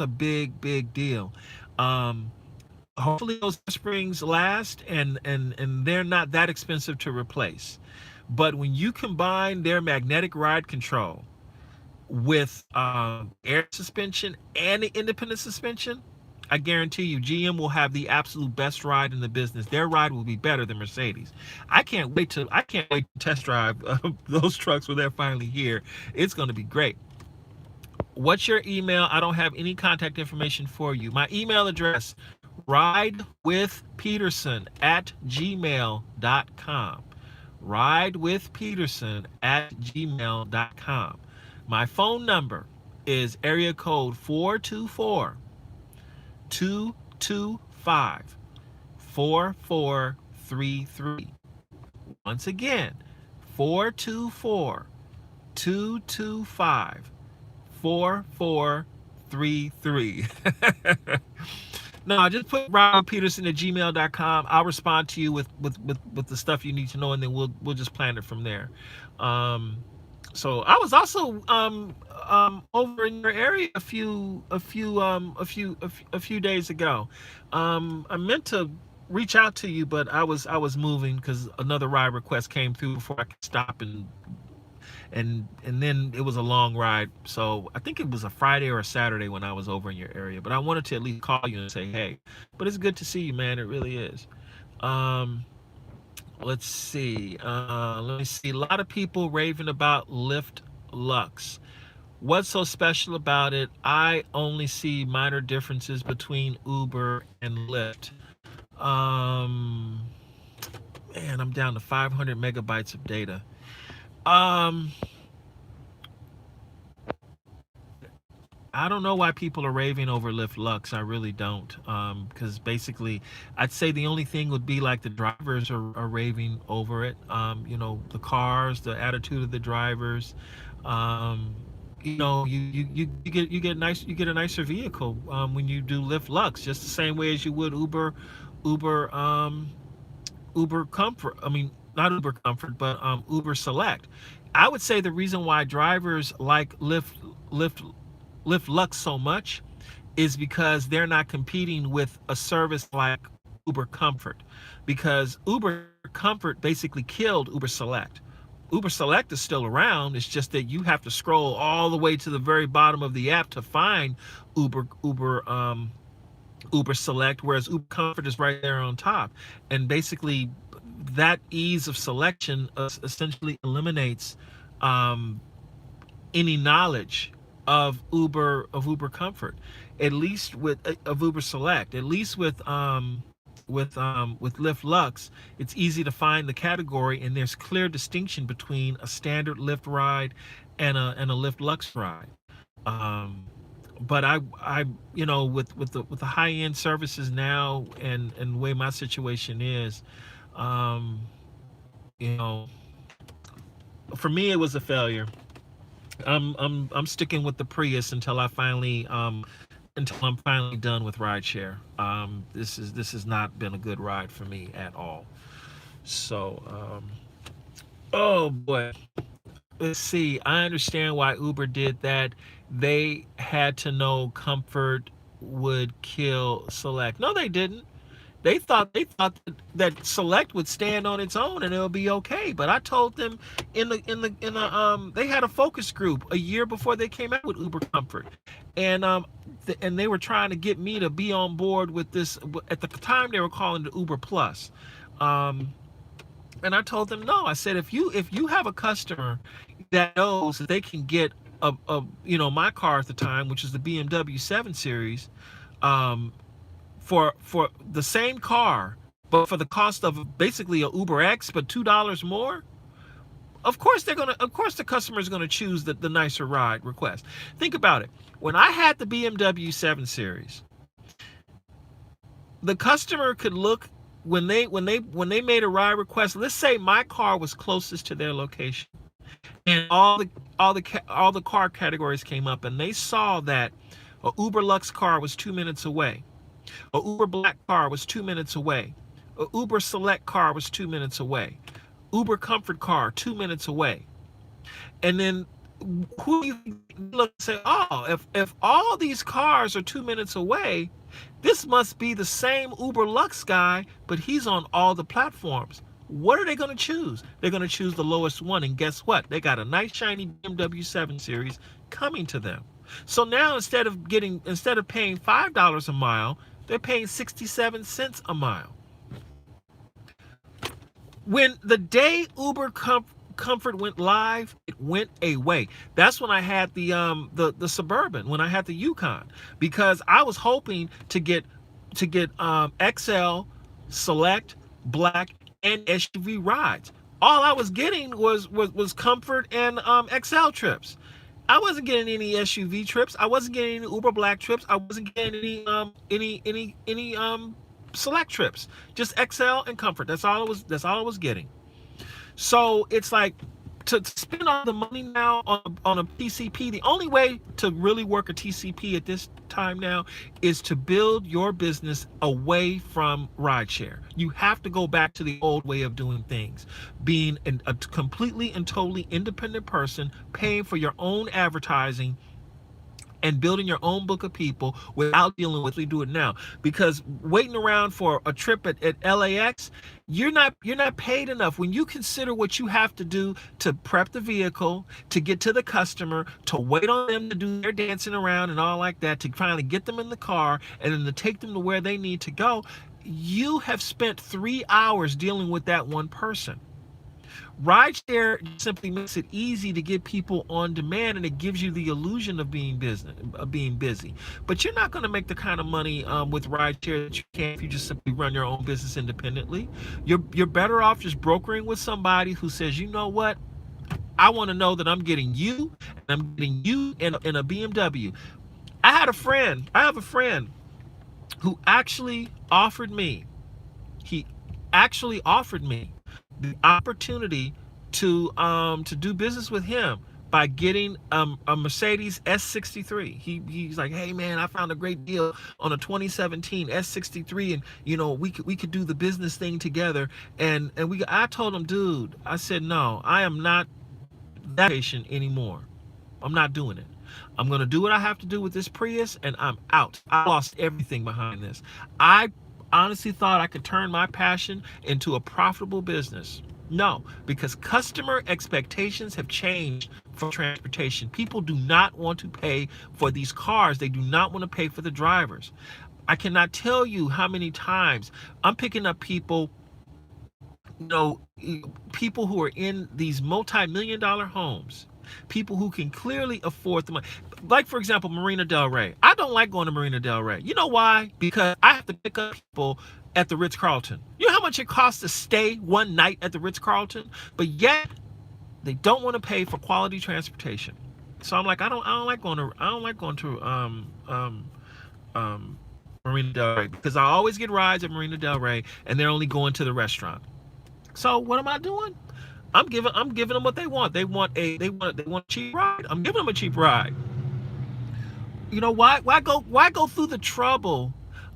S1: big deal. Um, Hopefully those springs last, and they're not that expensive to replace. But when you combine their magnetic ride control with air suspension and the independent suspension, I guarantee you GM will have the absolute best ride in the business. Their ride will be better than Mercedes. I can't wait to test drive those trucks when they're finally here. It's going to be great. What's your email? I don't have any contact information for you. My email address, ridewithpeterson@gmail.com. ridewithpeterson@gmail.com. My phone number is area code 424-225-4433. Once again, 424-225-4433. No, just put ridewithpeterson@gmail.com. I'll respond to you with the stuff you need to know, and then we'll just plan it from there. So I was also over in your area a few days ago. I meant to reach out to you, but I was moving because another ride request came through before I could stop, and then it was a long ride. So I think it was a Friday or a Saturday when I was over in your area, but I wanted to at least call you and say, hey, but it's good to see you, man. It really is. Let's see. Let me see. A lot of people raving about Lyft Lux. What's so special about it? I only see minor differences between Uber and Lyft. Man, I'm down to 500 megabytes of data. Um, I don't know why people are raving over Lyft Lux. I really don't. Because basically, I'd say the only thing would be like the drivers are raving over it. The cars, the attitude of the drivers. Um, you get a nicer vehicle when you do Lyft Lux, just the same way as you would Uber, Uber Comfort. I mean, not Uber Comfort, but Uber Select. I would say the reason why drivers like Lyft Lyft Lux so much is because they're not competing with a service like Uber Comfort, because Uber Comfort basically killed Uber Select. Uber Select is still around. It's just that you have to scroll all the way to the very bottom of the app to find Uber Select, whereas Uber Comfort is right there on top. And basically, that ease of selection essentially eliminates um, any knowledge of Uber Comfort, at least with of Uber Select, at least with Lyft Lux, it's easy to find the category, and there's clear distinction between a standard Lyft ride and a Lyft Lux ride. Um, but with the high end services now, and the way my situation is, um, you know, for me it was a failure. I'm sticking with the Prius until I'm finally done with rideshare. This has not been a good ride for me at all. So, oh boy, let's see. I understand why Uber did that. They had to know comfort would kill Select. No, they didn't. They thought that Select would stand on its own and it'll be okay. But I told them they had a focus group a year before they came out with Uber Comfort, and and they were trying to get me to be on board with this. At the time, they were calling it Uber Plus. Um, and I told them no. I said if you have a customer that knows that they can get my car at the time, which is the BMW 7 Series, um, for the same car, but for the cost of basically a Uber X, but $2 more. Of course the customer is gonna choose the nicer ride request. Think about it. When I had the BMW 7 Series, the customer could look when they made a ride request. Let's say my car was closest to their location, and all the car categories came up, and they saw that a Uber Lux car was 2 minutes away. A Uber Black car was 2 minutes away. A Uber Select car was 2 minutes away. Uber Comfort car 2 minutes away. And then who you look and say, oh, if all these cars are 2 minutes away, this must be the same Uber Lux guy, but he's on all the platforms. What are they going to choose? They're going to choose the lowest one. And guess what? They got a nice shiny BMW 7 Series coming to them. So now instead of paying $5 a mile, they're paying 67 cents a mile. When the day Uber Comfort went live, it went away. That's when I had the Suburban, when I had the Yukon, because I was hoping to get XL, Select, Black, and SUV rides. All I was getting was Comfort and XL trips. I wasn't getting any SUV trips. I wasn't getting any Uber Black trips. I wasn't getting any Select trips. Just XL and Comfort. That's all I was getting. So it's like, to spend all the money now on a TCP, the only way to really work a TCP at this time now is to build your business away from rideshare. You have to go back to the old way of doing things, being a completely and totally independent person, paying for your own advertising, and building your own book of people without dealing with. We do it now, because waiting around for a trip at LAX, you're not paid enough. When you consider what you have to do to prep the vehicle, to get to the customer, to wait on them to do their dancing around and all like that, to finally get them in the car and then to take them to where they need to go, you have spent 3 hours dealing with that one person. Rideshare simply makes it easy to get people on demand, and it gives you the illusion of being busy. But you're not going to make the kind of money with rideshare that you can if you just simply run your own business independently. You're better off just brokering with somebody who says, you know what, I want to know that I'm getting you, and I'm getting you in a BMW. I have a friend who actually offered me, he actually offered me the opportunity to do business with him by getting a Mercedes S63. He's like, hey man, I found a great deal on a 2017 S63, and we could do the business thing together. And I told him, dude, I said, no, I am not that patient anymore. I'm not doing it. I'm going to do what I have to do with this Prius, and I'm out. I lost everything behind this. I honestly thought I could turn my passion into a profitable business. No, because customer expectations have changed for transportation. People do not want to pay for these cars. They do not want to pay for the drivers. I cannot tell you how many times I'm picking up people, you know, people who are in these multi-million dollar homes, people who can clearly afford the money. Like, for example, Marina Del Rey. I don't like going to Marina Del Rey. You know why? Because I have to pick up people at the Ritz-Carlton. You know how much it costs to stay one night at the Ritz-Carlton? But yet they don't want to pay for quality transportation. So I'm like, I don't like going to Marina Del Rey, because I always get rides at Marina Del Rey and they're only going to the restaurant. So what am I doing? I'm giving them what they want. They want a cheap ride. I'm giving them a cheap ride. Why go through the trouble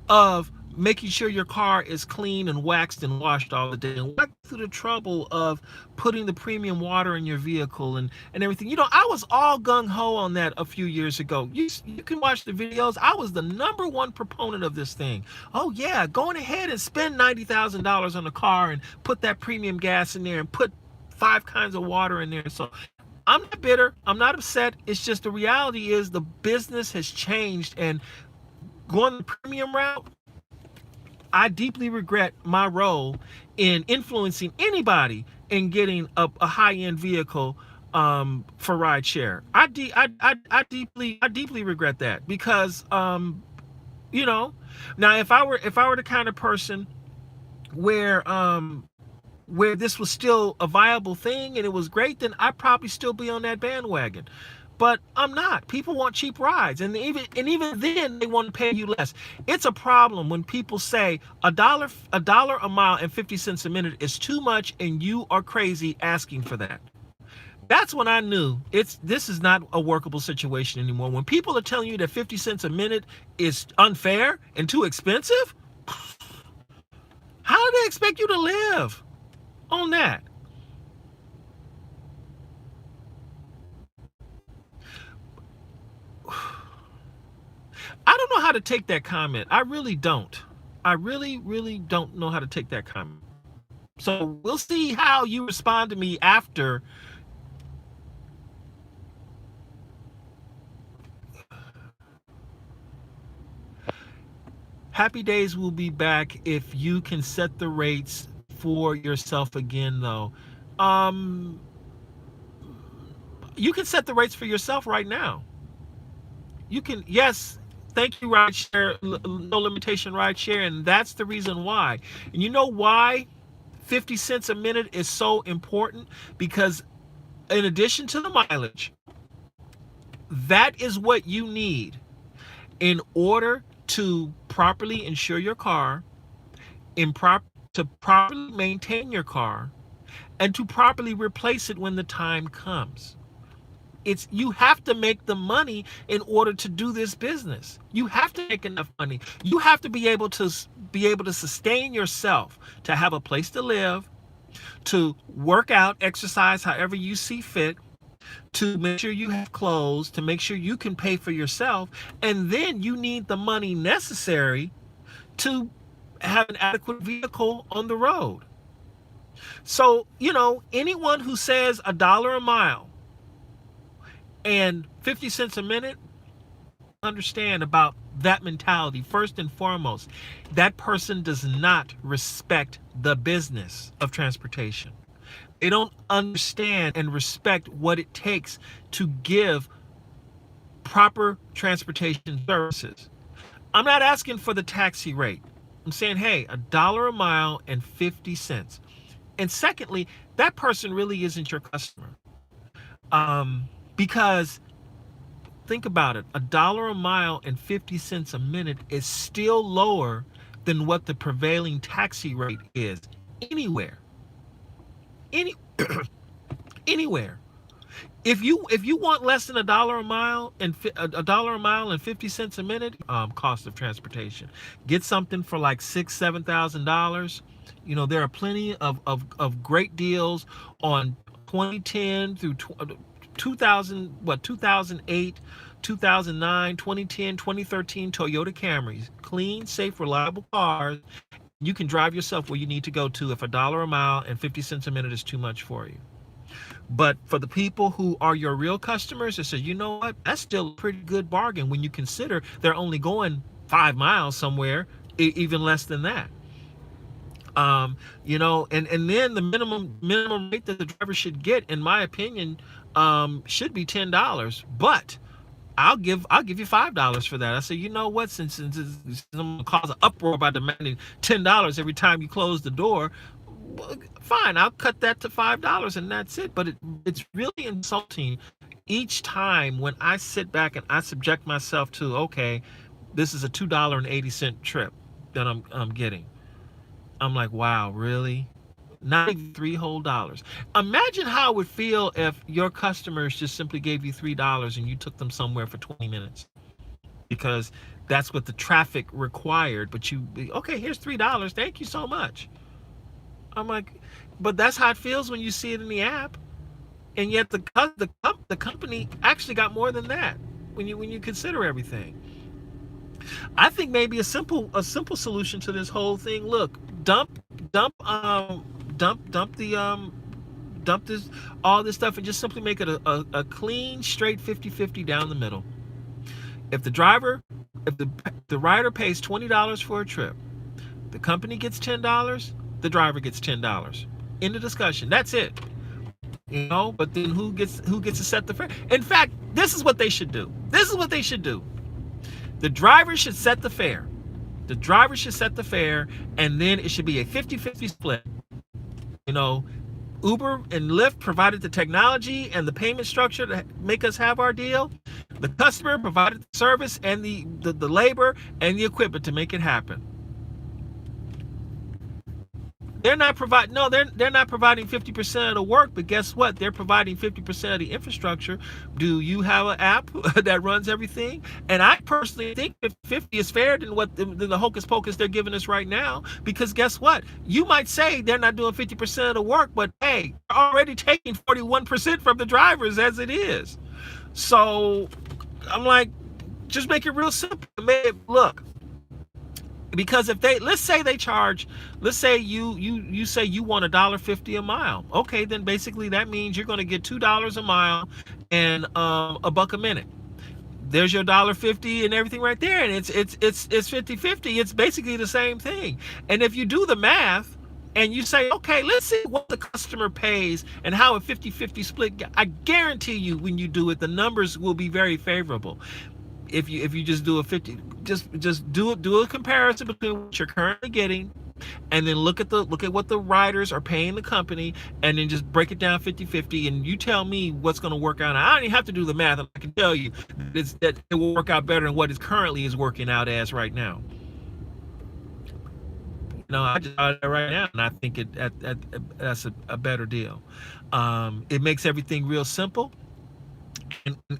S1: of making sure your car is clean and waxed and washed all the day, and why go through the trouble of putting the premium water in your vehicle and everything? I was all gung-ho on that a few years ago. You can watch the videos. I was the number one proponent of this thing. Oh yeah, going ahead and spend $90,000 on a car and put that premium gas in there and put 5 kinds of water in there. So I'm not bitter. I'm not upset. It's just the reality is the business has changed, and going the premium route, I deeply regret my role in influencing anybody in getting a high-end vehicle for rideshare. I deeply regret that, because now if I were the kind of person where this was still a viable thing and it was great, then I'd probably still be on that bandwagon. But I'm not. People want cheap rides, and even then they want to pay you less. It's a problem when people say a dollar a mile and 50 cents a minute is too much, and you are crazy asking for that. That's when I knew this is not a workable situation anymore. When people are telling you that 50 cents a minute is unfair and too expensive, how do they expect you to live on that? I don't know how to take that comment. I really don't. I really, really don't know how to take that comment. So we'll see how you respond to me after. Happy Days will be back if you can set the rates for yourself again, though. Um, you can set the rates for yourself right now. You can, yes. Thank you, rideshare, no limitation rideshare, and that's the reason why. And you know why 50 cents a minute is so important? Because in addition to the mileage, that is what you need in order to properly insure your car, to properly maintain your car, and to properly replace it when the time comes. You have to make the money in order to do this business. You have to make enough money. You have to be able to sustain yourself, to have a place to live, to work out, exercise however you see fit, to make sure you have clothes, to make sure you can pay for yourself, and then you need the money necessary to have an adequate vehicle on the road. So, anyone who says $1 a mile and 50 cents a minute, understand about that mentality. First and foremost, that person does not respect the business of transportation. They don't understand and respect what it takes to give proper transportation services. I'm not asking for the taxi rate. I'm saying, hey, $1 a mile and 50 cents. And secondly, that person really isn't your customer. Because think about it. $1 a mile and 50 cents a minute is still lower than what the prevailing taxi rate is anywhere. Any anywhere. If you want less than $1 a mile and $1 a mile and 50 cents a minute, cost of transportation, get something for like $6,000 to $7,000. There are plenty of great deals on 2010 through 2000, 2008, 2009, 2010, 2013 Toyota Camrys, clean, safe, reliable cars. You can drive yourself where you need to go to if $1 a mile and 50 cents a minute is too much for you. But for the people who are your real customers, they say, you know what, that's still a pretty good bargain when you consider they're only going 5 miles somewhere, even less than that. And then the minimum rate that the driver should get, in my opinion, should be $10. But I'll give you $5 for that. I say, you know what? Since I'm gonna cause an uproar by demanding $10 every time you close the door, fine, I'll cut that to $5 and that's it. But it's really insulting each time when I sit back and I subject myself to, okay, this is a $2.80 trip that I'm getting. I'm like, wow, really? Not even three whole dollars. Imagine how it would feel if your customers just simply gave you $3 and you took them somewhere for 20 minutes. Because that's what the traffic required. But okay, here's $3. Thank you so much. I'm like, but that's how it feels when you see it in the app. And yet the company actually got more than that when you consider everything. I think maybe a simple solution to this whole thing. Look, dump this all this stuff and just simply make it a clean, straight 50-50 down the middle. If the rider pays $20 for a trip, the company gets $10, the driver gets $10. End of discussion. That's it. But then who gets to set the fare? In fact, this is what they should do. The driver should set the fare. And then it should be a 50-50 split. Uber and Lyft provided the technology and the payment structure to make us have our deal. The customer provided the service and the labor and the equipment to make it happen. They're not providing 50% of the work, but guess what? They're providing 50% of the infrastructure. Do you have an app that runs everything? And I personally think 50 is fair than the hocus pocus they're giving us right now. Because guess what? You might say they're not doing 50% of the work, but hey, they're already taking 41% from the drivers as it is. So I'm like, just make it real simple. Look. Because if let's say you say you want $1.50 a mile. Okay, then basically that means you're going to get $2 a mile and $1 a minute. There's your $1.50 and everything right there, and it's 50-50. It's basically the same thing. And if you do the math and you say, okay, let's see what the customer pays and how a 50-50 split, I guarantee you when you do it, the numbers will be very favorable. If you just do a 50, just do a comparison between what you're currently getting, and then look at what the riders are paying the company, and then just break it down 50-50, and you tell me what's going to work out. I don't even have to do the math. I can tell you that it will work out better than what it currently is working out as right now. I just thought that right now, and I think that's a better deal. It makes everything real simple.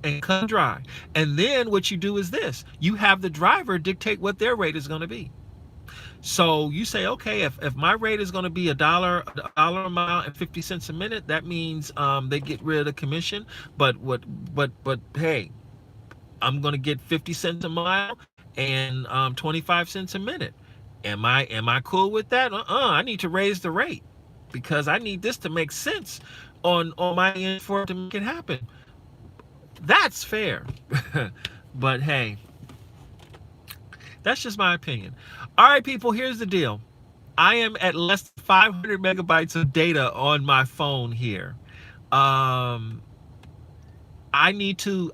S1: And cut and dry. And then what you do is this: you have the driver dictate what their rate is going to be. So you say, okay, if my rate is going to be $1 a mile and 50 cents a minute, that means they get rid of the commission. But hey, I'm going to get 50 cents a mile and 25 cents a minute. Am I cool with that? I need to raise the rate because I need this to make sense on my end for it to make it happen. That's fair. But hey, that's just my opinion. All right, people, here's the deal. I am at less than 500 megabytes of data on my phone here. I need to,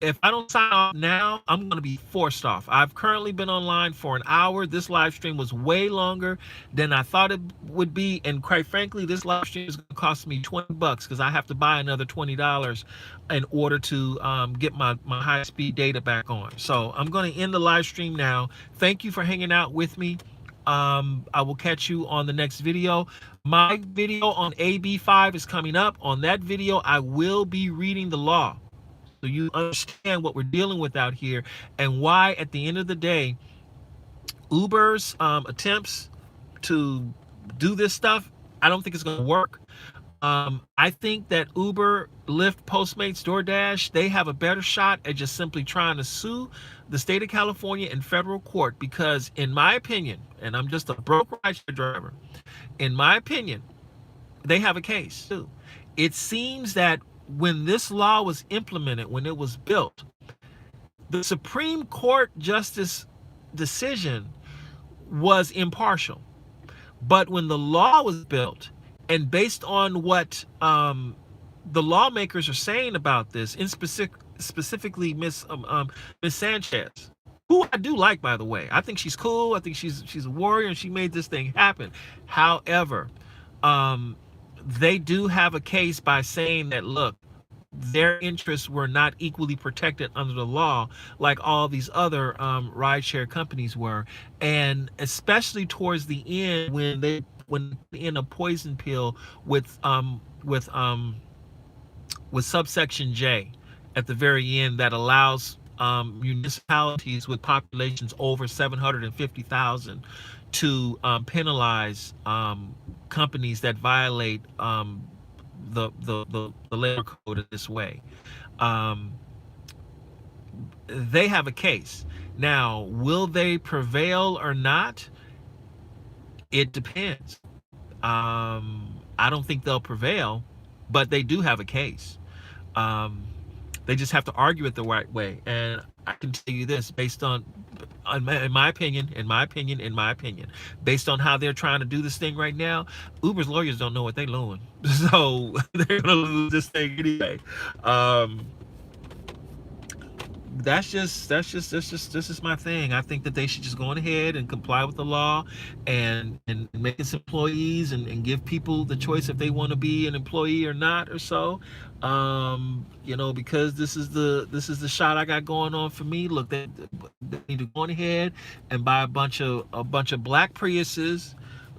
S1: if I don't sign off now, I'm going to be forced off. I've currently been online for an hour. This live stream was way longer than I thought it would be. And quite frankly, this live stream is going to cost me $20 because I have to buy another $20 in order to get my high speed data back on. So I'm going to end the live stream now. Thank you for hanging out with me. I will catch you on the next video. My video on AB5 is coming up. On that video, I will be reading the law, so you understand what we're dealing with out here and why, at the end of the day, Uber's attempts to do this stuff, I don't think it's going to work. I think that Uber, Lyft, Postmates, DoorDash, they have a better shot at just simply trying to sue the state of California in federal court because, in my opinion, and I'm just a broke rideshare driver, in my opinion, they have a case too. It seems that when this law was implemented, when it was built, the Supreme Court justice decision was impartial. But when the law was built, and based on what the lawmakers are saying about this, in specifically Miss Sanchez, who I do like, by the way. I think she's cool. I think she's a warrior, and she made this thing happen. However, they do have a case by saying that, look, their interests were not equally protected under the law like all these other rideshare companies were, and especially towards the end when they in a poison pill with subsection J at the very end that allows municipalities with populations over 750,000 to penalize companies that violate the labor code in this way. They have a case. Now, will they prevail or not? It depends. I don't think they'll prevail, but they do have a case. They just have to argue it the right way. And I can tell you this, based on, in my opinion, based on how they're trying to do this thing right now, Uber's lawyers don't know what they're doing. So they're going to lose this thing anyway. That's just this is my thing. I think that they should just go on ahead and comply with the law and make us employees and give people the choice if they want to be an employee or not or so. Because this is the shot I got going on for me. Look, they need to go on ahead and buy a bunch of black Priuses,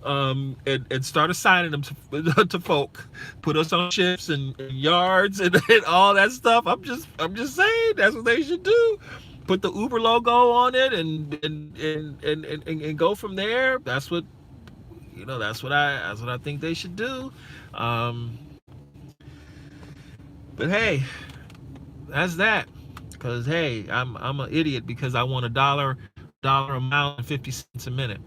S1: and start assigning them to folk, put us on ships and yards and all that stuff. I'm just saying that's what they should do. Put the Uber logo on it and go from there. That's what I think they should do. But hey, that's that. Because hey, I'm an idiot because I want $1 a mile and 50 cents a minute.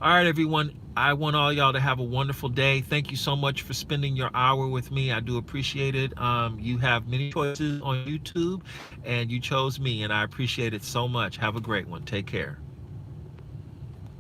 S1: All right, everyone. I want all y'all to have a wonderful day. Thank you so much for spending your hour with me. I do appreciate it. You have many choices on YouTube, and you chose me, and I appreciate it so much. Have a great one. Take care.